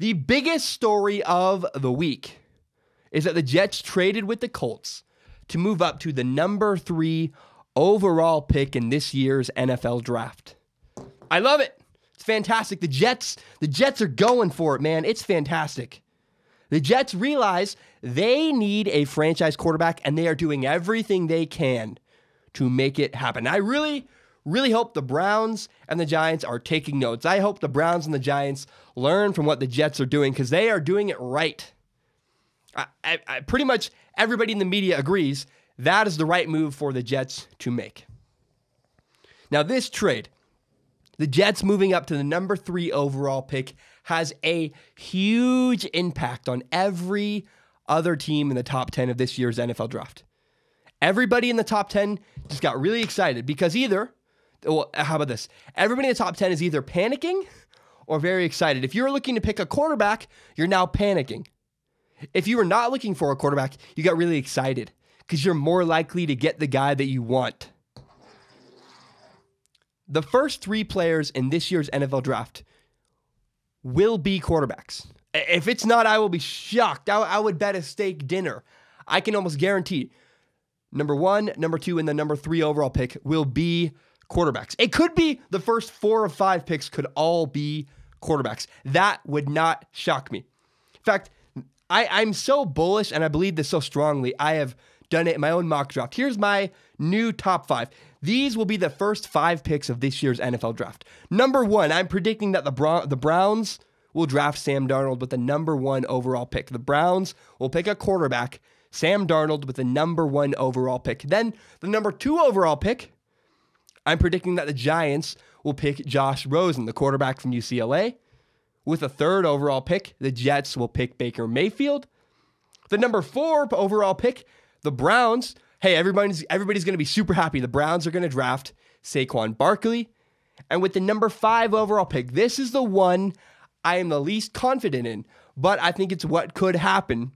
The biggest story of the week is that the Jets traded with the Colts to move up to the number 3 overall pick in this year's NFL draft. I love it. It's fantastic. The Jets are going for it, man. It's fantastic. The Jets realize they need a franchise quarterback, and they are doing everything they can to make it happen. I really hope the Browns and the Giants are taking notes. I hope the Browns and the Giants learn from what the Jets are doing, because they are doing it right. I pretty much everybody in the media agrees that is the right move for the Jets to make. Now, this trade, the Jets moving up to the number 3 overall pick, has a huge impact on every other team in the top 10 of this year's NFL draft. Everybody in the top 10 just got really excited because how about this? Everybody in the top 10 is either panicking or very excited. If you're looking to pick a quarterback, you're now panicking. If you were not looking for a quarterback, you got really excited because you're more likely to get the guy that you want. The first 3 players in this year's NFL draft will be quarterbacks. If it's not, I will be shocked. I would bet a steak dinner. I can almost guarantee number 1, number 2, and the number 3 overall pick will be quarterbacks. It could be the first 4 or 5 picks could all be quarterbacks. That would not shock me. In fact, I'm so bullish, and I believe this so strongly, I have done it in my own mock draft. Here's my new top 5. These will be the first 5 picks of this year's NFL draft. Number 1, I'm predicting that the Browns will draft Sam Darnold with the number 1 overall pick. The Browns will pick a quarterback, Sam Darnold, with the number 1 overall pick. Then the number 2 overall pick, I'm predicting that the Giants will pick Josh Rosen, the quarterback from UCLA. With a 3rd overall pick, the Jets will pick Baker Mayfield. The number 4 overall pick, the Browns. Hey, everybody's going to be super happy. The Browns are going to draft Saquon Barkley. And with the number 5 overall pick, this is the one I am the least confident in, but I think it's what could happen.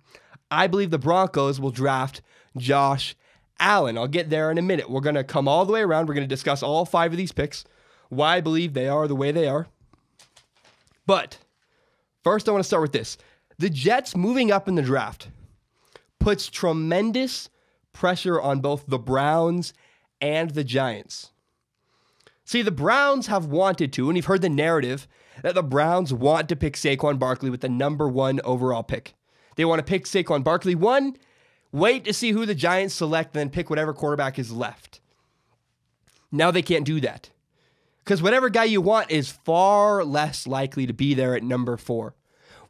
I believe the Broncos will draft Josh Allen. I'll get there in a minute. We're going to come all the way around. We're going to discuss all 5 of these picks, why I believe they are the way they are. But first, I want to start with this. The Jets moving up in the draft puts tremendous pressure on both the Browns and the Giants. See, the Browns have wanted to, and you've heard the narrative that the Browns want to pick Saquon Barkley with the number 1 overall pick. They want to pick Saquon Barkley 1, wait to see who the Giants select, and then pick whatever quarterback is left. Now they can't do that, because whatever guy you want is far less likely to be there at number 4.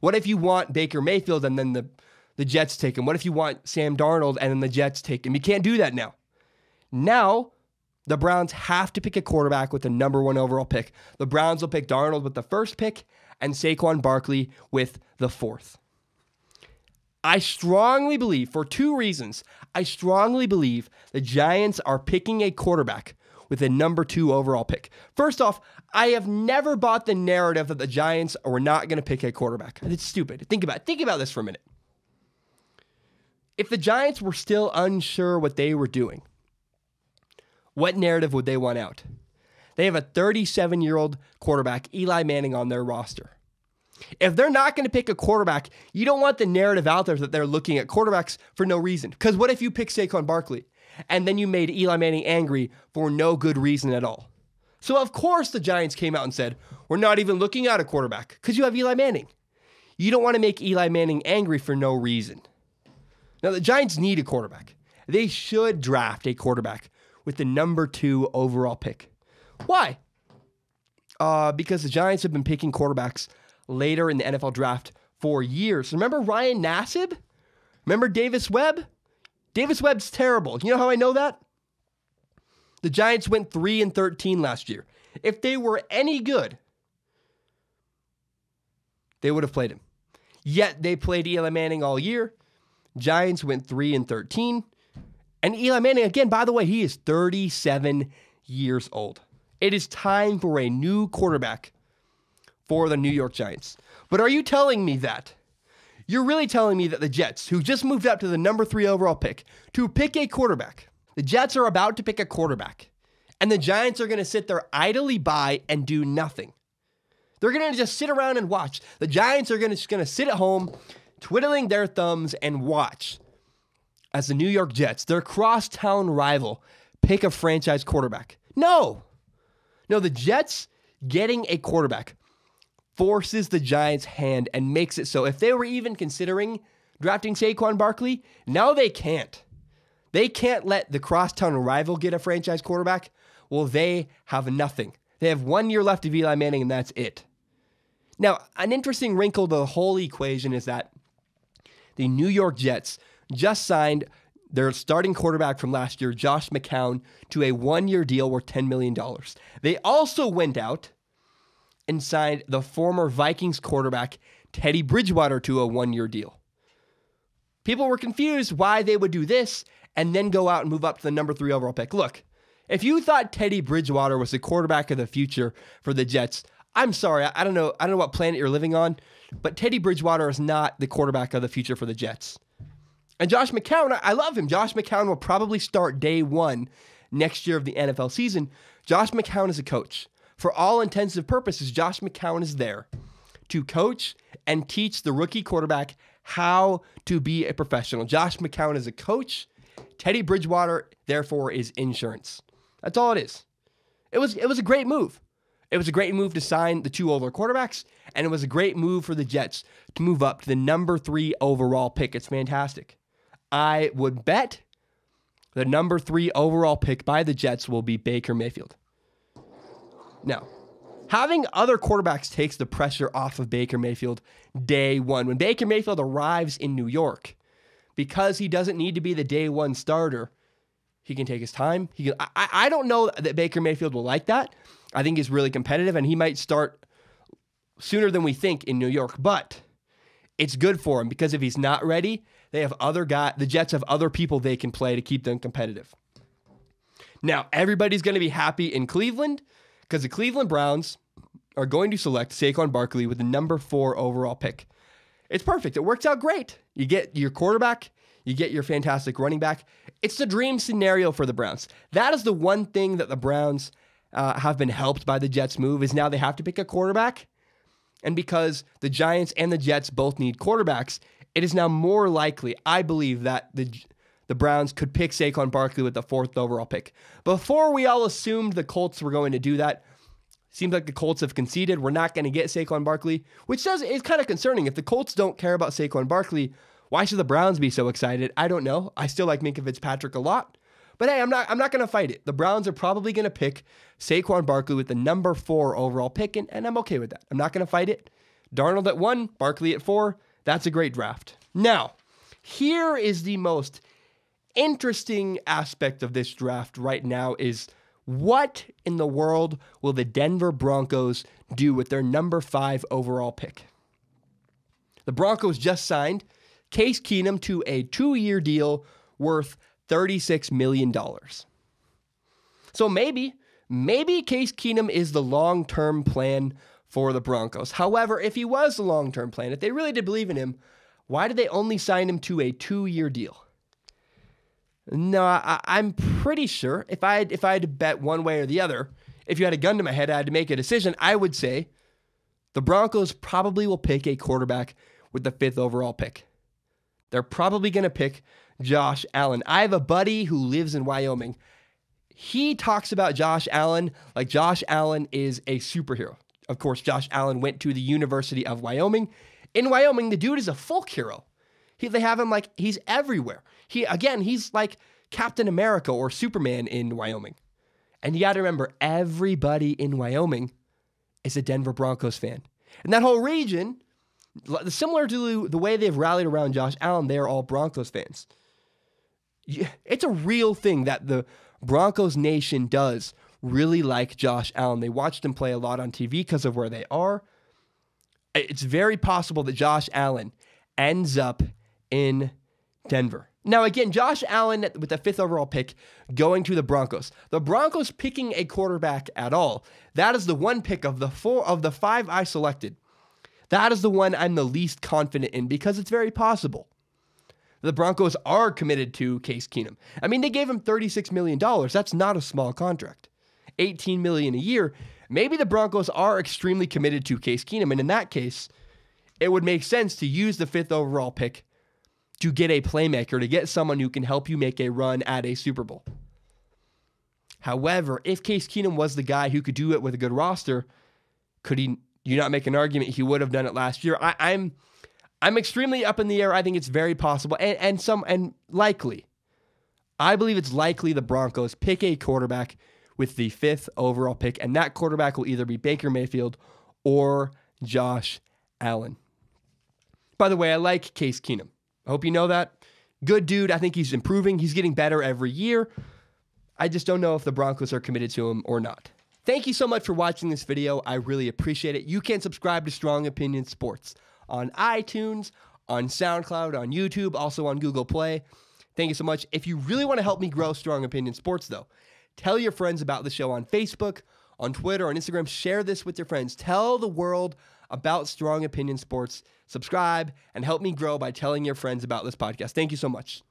What if you want Baker Mayfield and then the Jets take him? What if you want Sam Darnold and then the Jets take him? You can't do that now. Now, the Browns have to pick a quarterback with the number 1 overall pick. The Browns will pick Darnold with the 1st pick and Saquon Barkley with the 4th. I strongly believe, for 2 reasons, the Giants are picking a quarterback with a number 2 overall pick. First off, I have never bought the narrative that the Giants are not going to pick a quarterback. It's stupid. Think about this for a minute. If the Giants were still unsure what they were doing, what narrative would they want out? They have a 37-year-old quarterback, Eli Manning, on their roster. If they're not going to pick a quarterback, you don't want the narrative out there that they're looking at quarterbacks for no reason. Because what if you pick Saquon Barkley and then you made Eli Manning angry for no good reason at all? So of course the Giants came out and said, we're not even looking at a quarterback because you have Eli Manning. You don't want to make Eli Manning angry for no reason. Now the Giants need a quarterback. They should draft a quarterback with the number 2 overall pick. Why? Because the Giants have been picking quarterbacks later in the NFL draft for years. Remember Ryan Nassib? Remember Davis Webb? Davis Webb's terrible. You know how I know that? The Giants went 3-13 last year. If they were any good, they would have played him. Yet they played Eli Manning all year. Giants went 3-13. And Eli Manning, again, by the way, he is 37 years old. It is time for a new quarterback for the New York Giants. But are you telling me that? You're really telling me that the Jets, who just moved up to the number 3 overall pick, to pick a quarterback, the Jets are about to pick a quarterback, and the Giants are going to sit there idly by and do nothing. They're going to just sit around and watch. The Giants are just going to sit at home, twiddling their thumbs and watch as the New York Jets, their crosstown rival, pick a franchise quarterback. No, the Jets getting a quarterback forces the Giants' hand and makes it so if they were even considering drafting Saquon Barkley, now they can't. They can't let the crosstown rival get a franchise quarterback. Well, they have nothing. They have 1 year left of Eli Manning, and that's it. Now, an interesting wrinkle to the whole equation is that the New York Jets just signed their starting quarterback from last year, Josh McCown, to a 1 year deal worth $10 million. They also went out and signed the former Vikings quarterback, Teddy Bridgewater, to a 1 year deal. People were confused why they would do this and then go out and move up to the number 3 overall pick. Look, if you thought Teddy Bridgewater was the quarterback of the future for the Jets, I'm sorry, I don't know what planet you're living on, but Teddy Bridgewater is not the quarterback of the future for the Jets. And Josh McCown, I love him. Josh McCown will probably start day 1 next year of the NFL season. Josh McCown is a coach. For all intents and purposes, Josh McCown is there to coach and teach the rookie quarterback how to be a professional. Josh McCown is a coach. Teddy Bridgewater, therefore, is insurance. That's all it is. It was a great move. It was a great move to sign the 2 older quarterbacks, and it was a great move for the Jets to move up to the number 3 overall pick. It's fantastic. I would bet the number 3 overall pick by the Jets will be Baker Mayfield. Now, having other quarterbacks takes the pressure off of Baker Mayfield day 1. When Baker Mayfield arrives in New York, because he doesn't need to be the day 1 starter, he can take his time. I don't know that Baker Mayfield will like that. I think he's really competitive, and he might start sooner than we think in New York. But it's good for him because if he's not ready, the Jets have other people they can play to keep them competitive. Now, everybody's going to be happy in Cleveland because the Cleveland Browns are going to select Saquon Barkley with the number 4 overall pick. It's perfect. It works out great. You get your quarterback. You get your fantastic running back. It's the dream scenario for the Browns. That is the one thing that the Browns have been helped by the Jets move is now they have to pick a quarterback. And because the Giants and the Jets both need quarterbacks, it is now more likely, I believe, that the Browns could pick Saquon Barkley with the 4th overall pick. Before we all assumed the Colts were going to do that, seems like the Colts have conceded. We're not going to get Saquon Barkley, which is kind of concerning. If the Colts don't care about Saquon Barkley, why should the Browns be so excited? I don't know. I still like Minkah Fitzpatrick a lot. But hey, I'm not going to fight it. The Browns are probably going to pick Saquon Barkley with the number 4 overall pick, and I'm okay with that. I'm not going to fight it. Darnold at 1, Barkley at 4. That's a great draft. Now, here is the most interesting aspect of this draft right now is what in the world will the Denver Broncos do with their number 5 overall pick? The Broncos just signed Case Keenum to a 2-year deal worth $36 million. So maybe Case Keenum is the long-term plan for the Broncos. However, if he was the long-term plan, if they really did believe in him, why did they only sign him to a 2-year deal? No, I'm pretty sure if I had to bet one way or the other, if you had a gun to my head, I had to make a decision, I would say the Broncos probably will pick a quarterback with the 5th overall pick. They're probably going to pick Josh Allen. I have a buddy who lives in Wyoming. He talks about Josh Allen like Josh Allen is a superhero. Of course, Josh Allen went to the University of Wyoming. In Wyoming, the dude is a folk hero. They have him like he's everywhere. He's like Captain America or Superman in Wyoming. And you got to remember, everybody in Wyoming is a Denver Broncos fan. And that whole region, similar to the way they've rallied around Josh Allen, they are all Broncos fans. It's a real thing that the Broncos nation does really like Josh Allen. They watched him play a lot on TV because of where they are. It's very possible that Josh Allen ends up in Denver. Now, again, Josh Allen with the 5th overall pick going to the Broncos. The Broncos picking a quarterback at all. That is the one pick of the 5 I selected. That is the one I'm the least confident in because it's very possible the Broncos are committed to Case Keenum. I mean, they gave him $36 million. That's not a small contract. $18 million a year. Maybe the Broncos are extremely committed to Case Keenum, and in that case, it would make sense to use the 5th overall pick to get a playmaker, to get someone who can help you make a run at a Super Bowl. However, if Case Keenum was the guy who could do it with a good roster, could you not make an argument he would have done it last year? I'm extremely up in the air. I think it's very possible and likely. I believe it's likely the Broncos pick a quarterback with the 5th overall pick, and that quarterback will either be Baker Mayfield or Josh Allen. By the way, I like Case Keenum. I hope you know that. Good dude. I think he's improving. He's getting better every year. I just don't know if the Broncos are committed to him or not. Thank you so much for watching this video. I really appreciate it. You can subscribe to Strong Opinion Sports on iTunes, on SoundCloud, on YouTube, also on Google Play. Thank you so much. If you really want to help me grow Strong Opinion Sports, though, tell your friends about the show on Facebook, on Twitter, on Instagram. Share this with your friends. Tell the world about Strong Opinion Sports. Subscribe and help me grow by telling your friends about this podcast. Thank you so much.